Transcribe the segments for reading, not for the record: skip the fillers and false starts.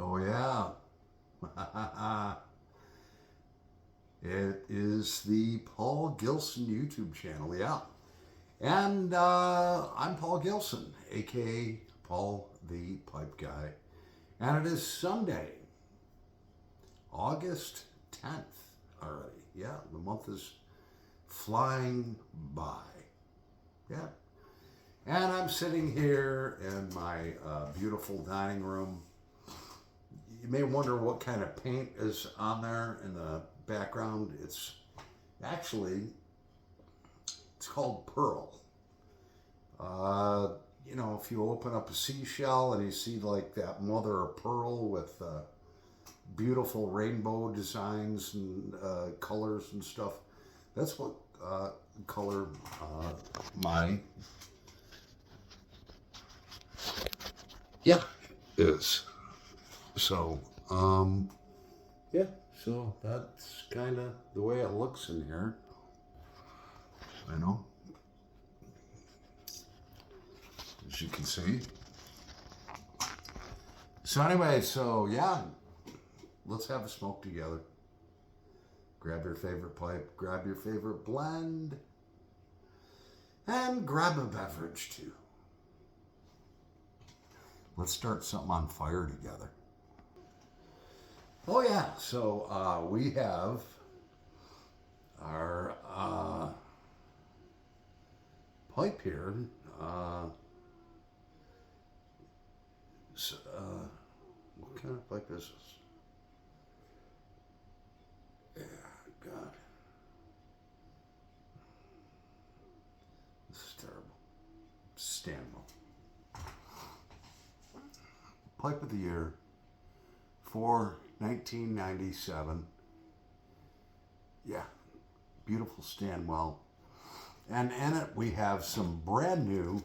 Oh, yeah. It is the Paul Gilson YouTube channel, yeah. And I'm Paul Gilson, aka Paul the Pipe Guy. And it is Sunday, August 10th already. Yeah, the month is flying by. Yeah. And I'm sitting here in my beautiful dining room. You may wonder what kind of paint is on there in the background. Actually, it's called Pearl. Uh, if you open up a seashell and you see like that mother of pearl with beautiful rainbow designs and colors and stuff, that's what color my yeah is. So, yeah, so that's kind of the way it looks in here. I know, as you can see. So anyway, so yeah, let's have a smoke together. Grab your favorite pipe, grab your favorite blend, and grab a beverage too. Let's start something on fire together. Oh yeah, so we have our pipe here. What kind of pipe is this? Yeah, God, this is terrible. Stanwell. Pipe of the Year for 1997. Yeah, beautiful Stanwell. And in it we have some brand new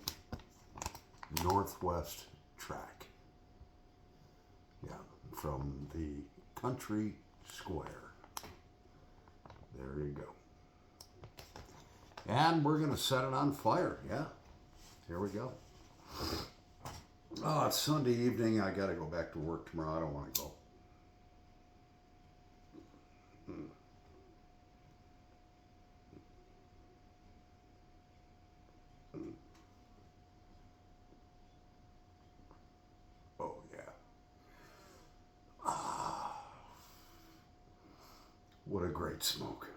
Northwest track. Yeah, from the Country Square. There you go. And we're going to set it on fire. Yeah, here we go. Oh, it's Sunday evening. I got to go back to work tomorrow. I don't want to go. Oh, yeah. What a great smoke.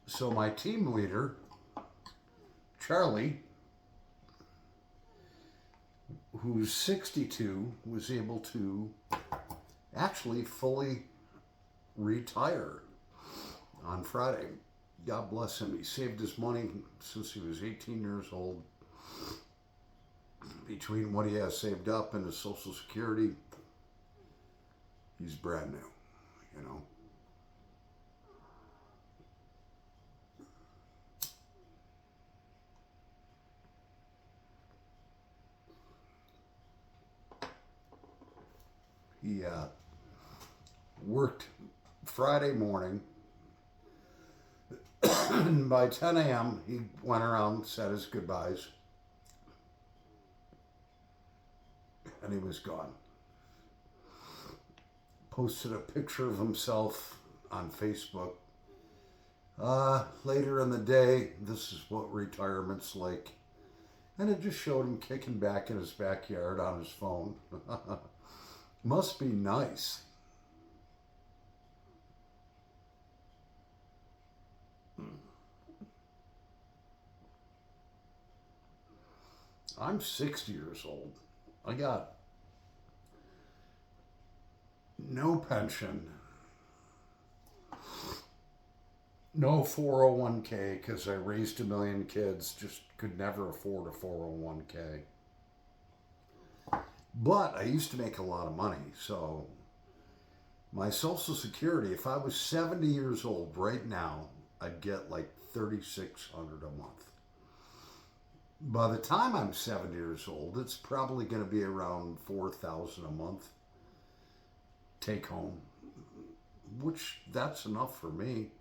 So my team leader, Charlie, who's 62, was able to actually fully retire on Friday. God bless him. He saved his money since he was 18 years old. Between what he has saved up and his Social Security, he's brand new. He worked Friday morning, and by 10 a.m., he went around, said his goodbyes, and he was gone. Posted a picture of himself on Facebook. Later in the day, this is what retirement's like. And it just showed him kicking back in his backyard on his phone. Must be nice. I'm 60 years old. I got no pension, no 401k because I raised a million kids, just could never afford a 401k. But I used to make a lot of money, so my Social Security, if I was 70 years old right now, I'd get like $3,600 a month. By the time I'm 70 years old, it's probably going to be around $4,000 a month take home, which that's enough for me.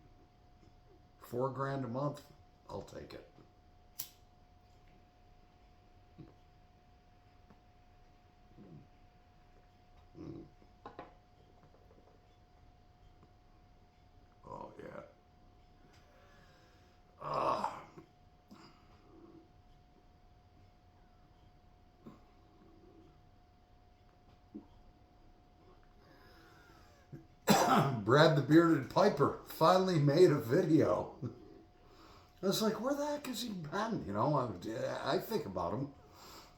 $4,000 a month. I'll take it. Oh, yeah. Ah. Brad the Bearded Piper finally made a video. I was like, where the heck has he been? You know, I think about him.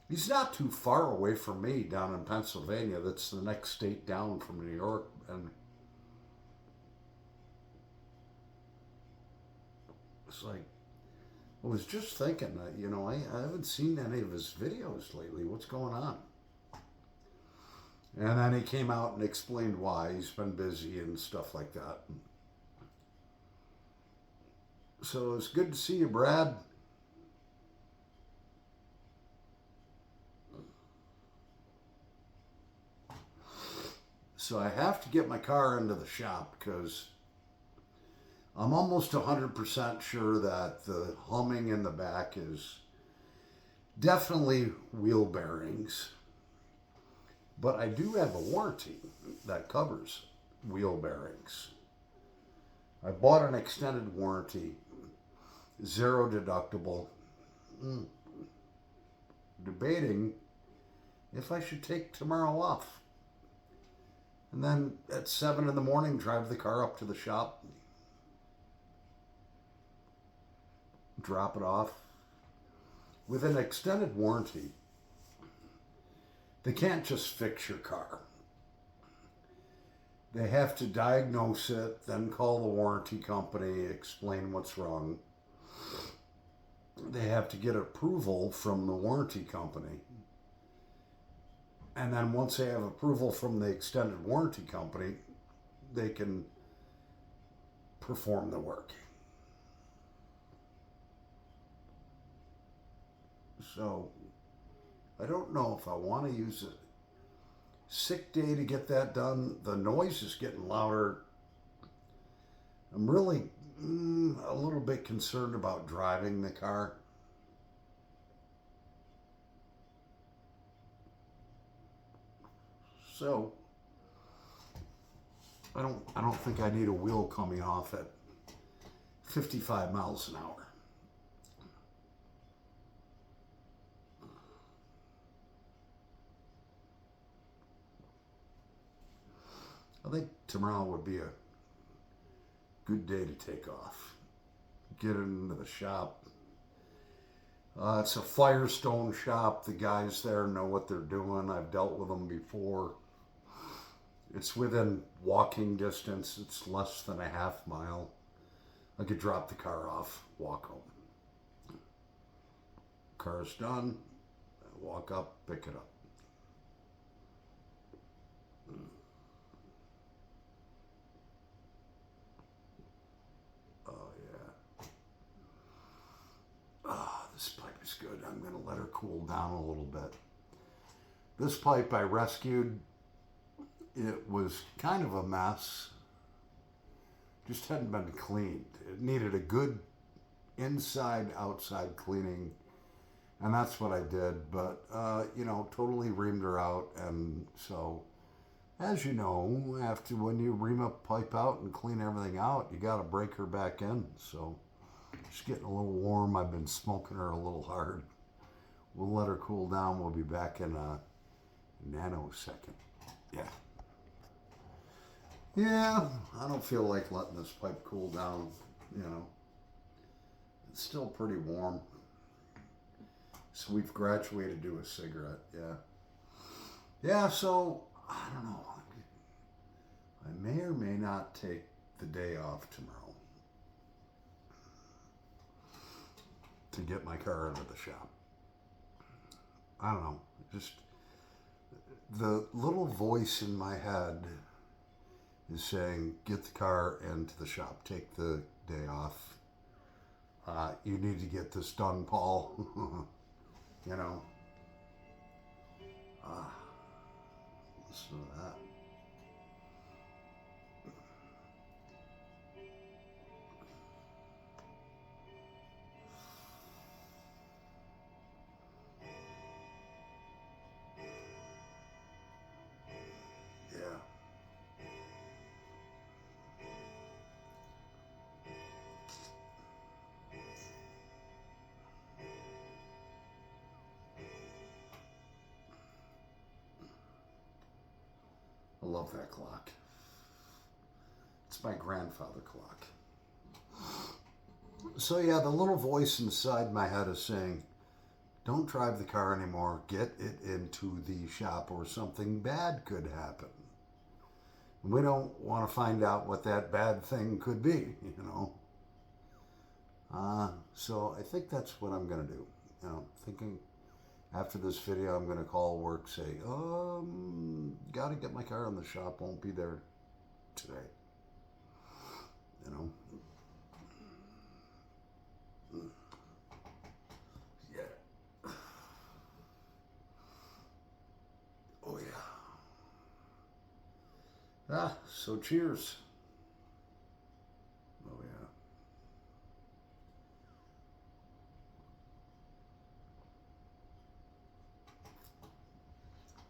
He's not too far away from me down in Pennsylvania. That's the next state down from New York. And it's like, I was just thinking that, you know, I haven't seen any of his videos lately. What's going on? And then he came out and explained why. He's been busy and stuff like that. So it's good to see you, Brad. So I have to get my car into the shop because I'm almost 100% sure that the humming in the back is definitely wheel bearings. But I do have a warranty that covers wheel bearings. I bought an extended warranty, 0 deductible. Debating if I should take tomorrow off. And then at 7 in the morning, drive the car up to the shop, drop it off. With an extended warranty, they can't just fix your car. They have to diagnose it, then call the warranty company, explain what's wrong. They have to get approval from the warranty company. And then once they have approval from the extended warranty company, they can perform the work. So I don't know if I want to use a sick day to get that done. The noise is getting louder. I'm really a little bit concerned about driving the car. So I don't think I need a wheel coming off at 55 miles an hour. I think tomorrow would be a good day to take off. Get into the shop. It's a Firestone shop. The guys there know what they're doing. I've dealt with them before. It's within walking distance. It's less than a half mile. I could drop the car off, walk home. Car's done. I walk up, pick it up. Oh, yeah. This pipe is good. I'm going to let her cool down a little bit. This pipe I rescued. It was kind of a mess. Just hadn't been cleaned. It needed a good inside-outside cleaning, and that's what I did. But, totally reamed her out. And so, as you know, when you ream a pipe out and clean everything out, you got to break her back in. So, she's getting a little warm. I've been smoking her a little hard. We'll let her cool down. We'll be back in a nanosecond. Yeah. Yeah, I don't feel like letting this pipe cool down, It's still pretty warm. So we've graduated to a cigarette, yeah. Yeah, so, I don't know. I may or may not take the day off tomorrow to get my car into the shop. I don't know. Just the little voice in my head is saying, get the car into the shop, take the day off. You need to get this done, Paul. Listen to that. love that clock. It's my grandfather clock. So yeah, the little voice inside my head is saying, don't drive the car anymore. Get it into the shop or something bad could happen. We don't want to find out what that bad thing could be, you know. So I think that's what I'm going to do. You know, thinking after this video, I'm going to call work, say, got to get my car in the shop. Won't be there today. You know. Yeah. Oh, yeah. So cheers. Oh, yeah.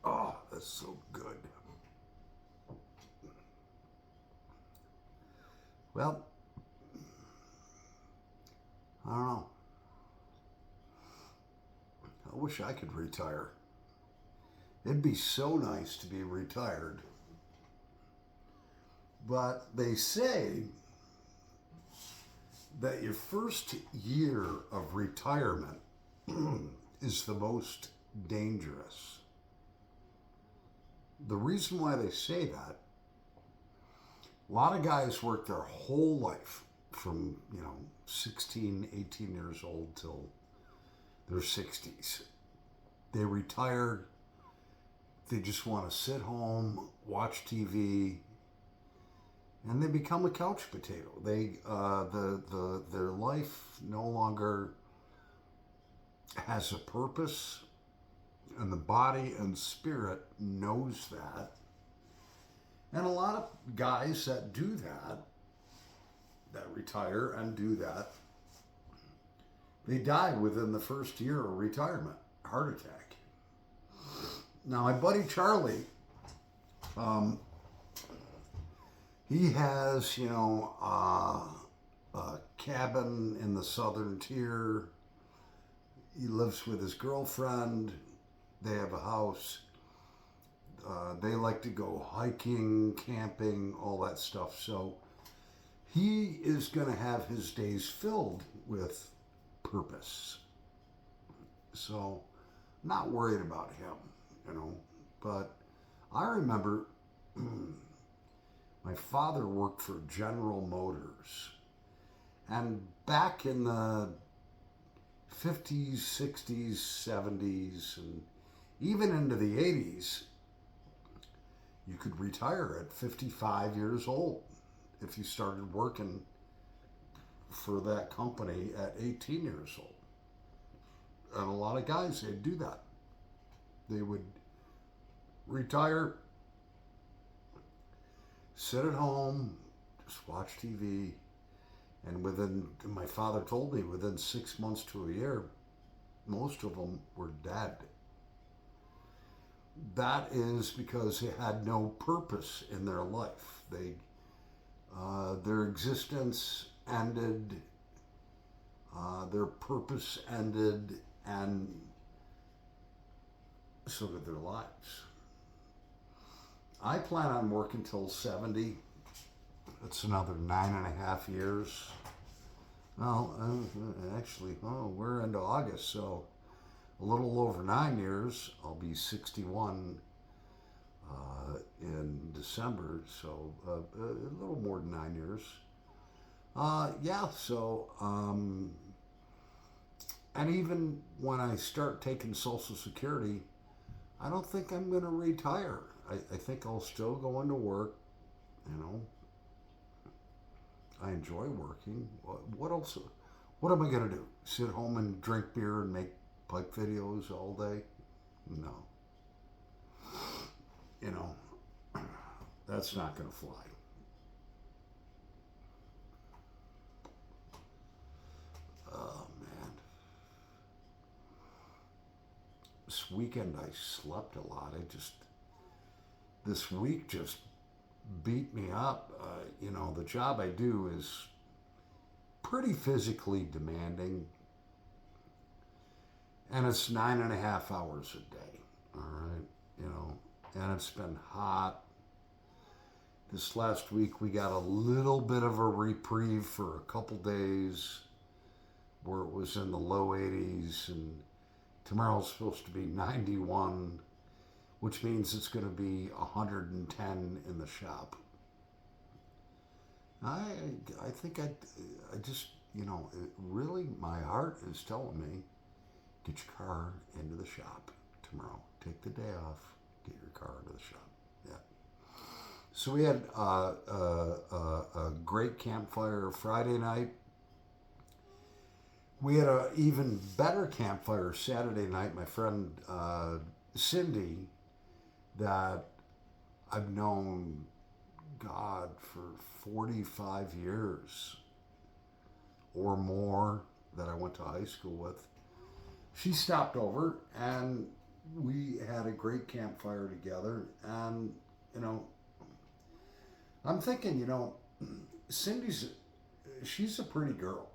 Oh, that's so good. Well, I don't know. I wish I could retire. It'd be so nice to be retired. But they say that your first year of retirement is the most dangerous. The reason why they say that, a lot of guys work their whole life from, 16, 18 years old till their 60s. They retire, they just want to sit home, watch TV, and they become a couch potato. They their life no longer has a purpose, and the body and spirit knows that. And a lot of guys that do that retire and do that, they die within the first year of retirement, heart attack. Now, my buddy Charlie, he has, a cabin in the southern tier. He lives with his girlfriend. They have a house. They like to go hiking, camping, all that stuff. So he is going to have his days filled with purpose. So not worried about him, But I remember my father worked for General Motors. And back in the 50s, 60s, 70s, and even into the 80s, you could retire at 55 years old if you started working for that company at 18 years old. And a lot of guys, they'd do that. They would retire, sit at home, just watch TV, and my father told me, within 6 months to a year, most of them were dead. That is because they had no purpose in their life. Their existence ended, their purpose ended, and so did their lives. I plan on working till 70. That's another 9.5 years. Well, actually, we're into August, so a little over 9 years. I'll be 61 in December, so a little more than 9 years. And even when I start taking Social Security, I don't think I'm going to retire. I think I'll still go into work, I enjoy working. What else? What am I going to do? Sit home and drink beer and make pipe videos all day? No. That's not going to fly. Oh, man. This weekend I slept a lot. This week just beat me up. The job I do is pretty physically demanding, and it's 9.5 hours a day. All right, and it's been hot. This last week we got a little bit of a reprieve for a couple days where it was in the low 80s, and tomorrow's supposed to be 91, which means it's going to be 110 in the shop. I think I just, really my heart is telling me, get your car into the shop tomorrow. Take the day off, get your car into the shop. Yeah. So we had a great campfire Friday night. We had an even better campfire Saturday night. My friend Cindy, that I've known, God, for 45 years or more, that I went to high school with, she stopped over and we had a great campfire together. And, I'm thinking, she's a pretty girl,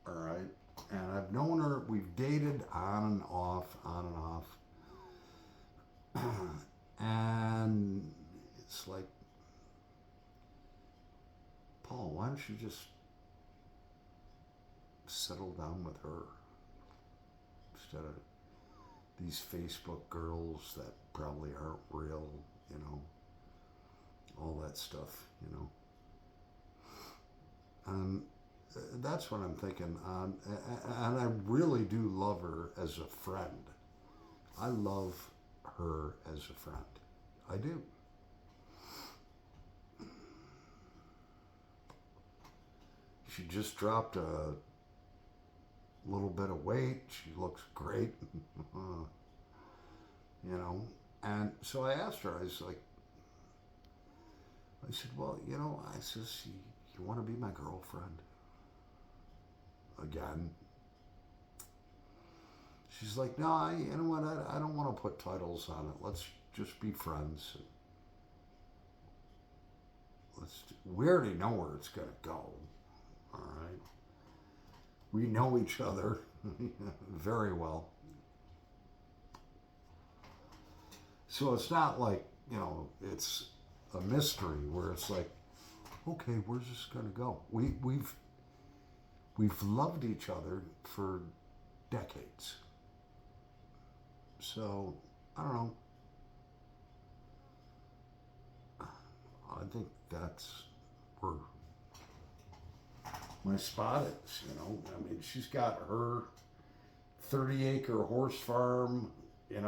all right? And I've known her, we've dated on and off. And it's like, Paul, why don't you just settle down with her instead of these Facebook girls that probably aren't real, all that stuff, And that's what I'm thinking. And I really do love her as a friend. I love her as a friend. I do. She just dropped a little bit of weight. She looks great. And so I asked her, I said, well, I says, you want to be my girlfriend? Again. She's like, no, you know what, I don't want to put titles on it. Let's just be friends. We already know where it's going to go. All right. We know each other very well. So it's not like, it's a mystery where it's like, okay, where's this going to go? We've loved each other for decades. So, I don't know. I think that's where my spot is, I mean, she's got her 30-acre horse farm, and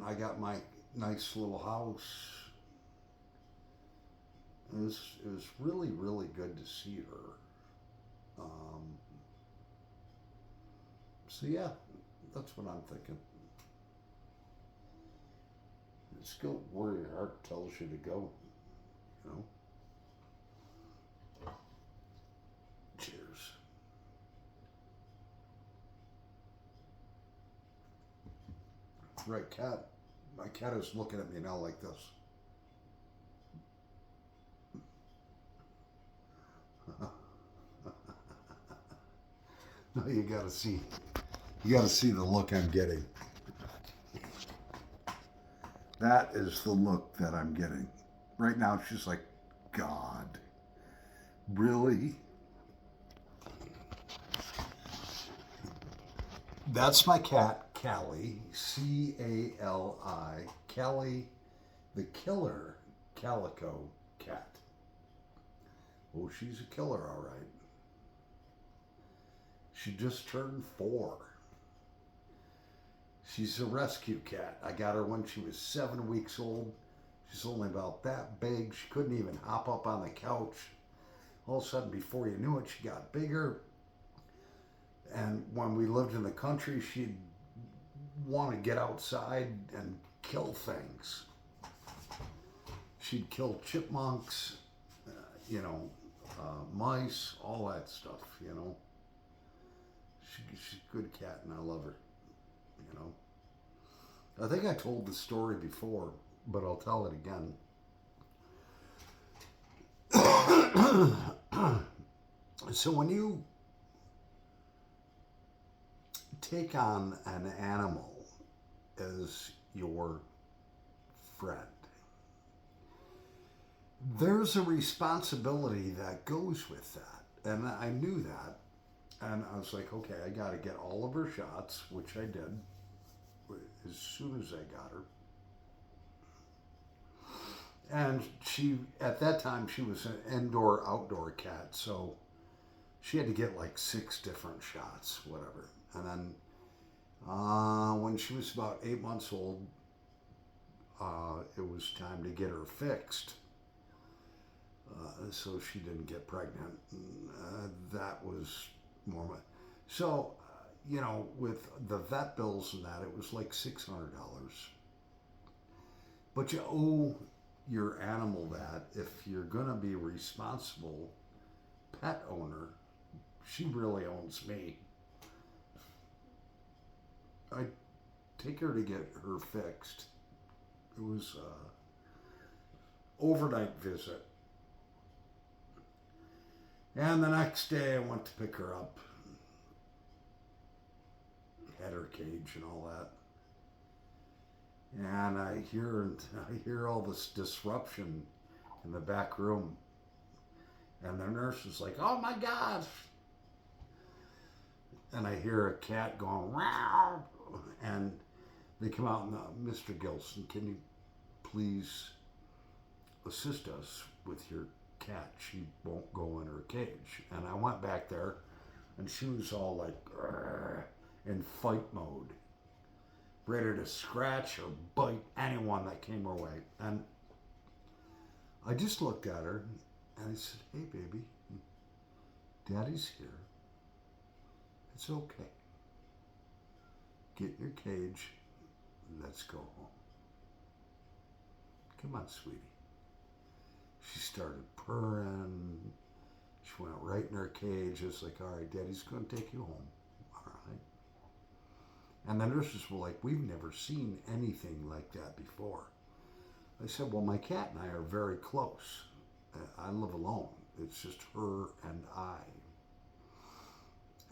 I got my nice little house. It was really, really good to see her. So yeah, that's what I'm thinking. Just go where your heart tells you to go, Cheers. Right, cat. My cat is looking at me now like this. No, you gotta see the look I'm getting. That is the look that I'm getting. Right now, she's like, God, really? That's my cat, Callie, C-A-L-I, Callie, the killer calico cat. Oh, she's a killer, all right. She just turned 4. She's a rescue cat. I got her when she was 7 weeks old. She's only about that big. She couldn't even hop up on the couch. All of a sudden, before you knew it, she got bigger. And when we lived in the country, she'd want to get outside and kill things. She'd kill chipmunks, mice, all that stuff, She's a good cat, and I love her, I think I told the story before, but I'll tell it again. So when you take on an animal as your friend. There's a responsibility that goes with that. And I knew that. And I was like, okay, I got to get all of her shots, which I did as soon as I got her. And she, at that time, she was an indoor-outdoor cat, so she had to get like 6 different shots, whatever. And then when she was about 8 months old, it was time to get her fixed. So she didn't get pregnant. That was more. So, with the vet bills and that, it was like $600. But you owe your animal that. If you're going to be a responsible pet owner, she really owns me. I take her to get her fixed. It was an overnight visit. And the next day I went to pick her up. Had her cage and all that. And I hear all this disruption in the back room. And the nurse is like, oh my gosh. And I hear a cat going, wow. And they come out and, Mr. Gilson, can you please assist us with your cat? She won't go in her cage. And I went back there and she was all like in fight mode, ready to scratch or bite anyone that came her way. And I just looked at her and I said, hey baby, Daddy's here. It's okay. Get in your cage. Let's go home. Come on, sweetie. She started purring. She went right in her cage. It's like, all right, Daddy's going to take you home. All right. And the nurses were like, we've never seen anything like that before. I said, well, my cat and I are very close. I live alone. It's just her and I.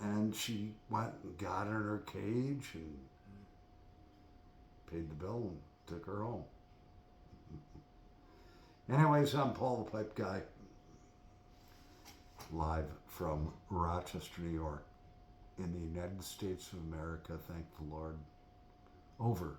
And she went and got in her cage and paid the bill and took her home. Anyways, I'm Paul the Pipe Guy, live from Rochester, New York, in the United States of America. Thank the Lord. Over.